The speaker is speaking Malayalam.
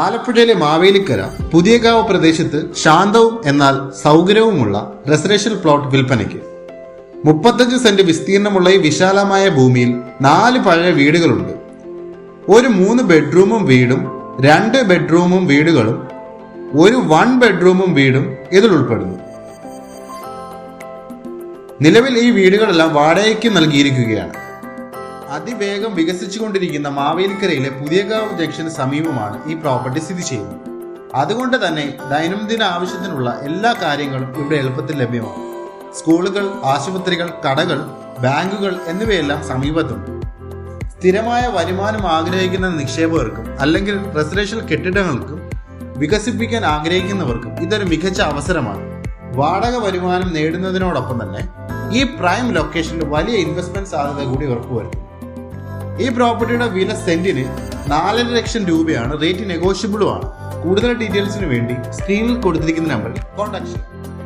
ആലപ്പുഴയിലെ മാവേലിക്കര പുതിയകാവ് പ്രദേശത്ത് ശാന്തവും എന്നാൽ സൗകര്യവുമുള്ള റെസിഡൻഷ്യൽ പ്ലോട്ട് വിൽപ്പനയ്ക്ക്. 35 സെന്റ് വിസ്തീർണമുള്ള ഈ വിശാലമായ ഭൂമിയിൽ 4 പഴയ വീടുകളുണ്ട്. ഒരു 3 ബെഡ്റൂമും വീടും 2 ബെഡ്റൂമും വീടുകളും ഒരു 1 ബെഡ്റൂമും വീടും ഇതിൽ ഉൾപ്പെടുന്നു. നിലവിൽ ഈ വീടുകളെല്ലാം വാടകയ്ക്ക് നൽകിയിരിക്കുകയാണ്. അതിവേഗം വികസിച്ചുകൊണ്ടിരിക്കുന്ന മാവേലിക്കരയിലെ പുതിയകാവ് ജംഗ്ഷന് സമീപമാണ് ഈ പ്രോപ്പർട്ടി സ്ഥിതി ചെയ്യുന്നത്. അതുകൊണ്ട് തന്നെ ദൈനംദിന ആവശ്യത്തിനുള്ള എല്ലാ കാര്യങ്ങളും ഇവിടെ എളുപ്പത്തിൽ ലഭ്യമാണ്. സ്കൂളുകൾ, ആശുപത്രികൾ, കടകൾ, ബാങ്കുകൾ എന്നിവയെല്ലാം സമീപത്തുണ്ട്. സ്ഥിരമായ വരുമാനം ആഗ്രഹിക്കുന്ന നിക്ഷേപകർക്കും അല്ലെങ്കിൽ റെസിഡൻഷ്യൽ കെട്ടിടങ്ങൾക്കും വികസിപ്പിക്കാൻ ആഗ്രഹിക്കുന്നവർക്കും ഇതൊരു മികച്ച അവസരമാണ്. വാടക വരുമാനം നേടുന്നതിനോടൊപ്പം തന്നെ ഈ പ്രൈം ലൊക്കേഷനിൽ വലിയ ഇൻവെസ്റ്റ്മെന്റ് സാധ്യത കൂടി ഉറപ്പുവരുത്തുന്നു. ഈ പ്രോപ്പർട്ടിയുടെ വില സെന്റിന് 4.5 ലക്ഷം രൂപയാണ്. റേറ്റ് നെഗോഷ്യബിളും ആണ്. കൂടുതൽ ഡീറ്റെയിൽസിന് വേണ്ടി സ്ക്രീനിൽ കൊടുത്തിരിക്കുന്ന നമ്പറിൽ കോൺടാക്ട് ചെയ്യുക.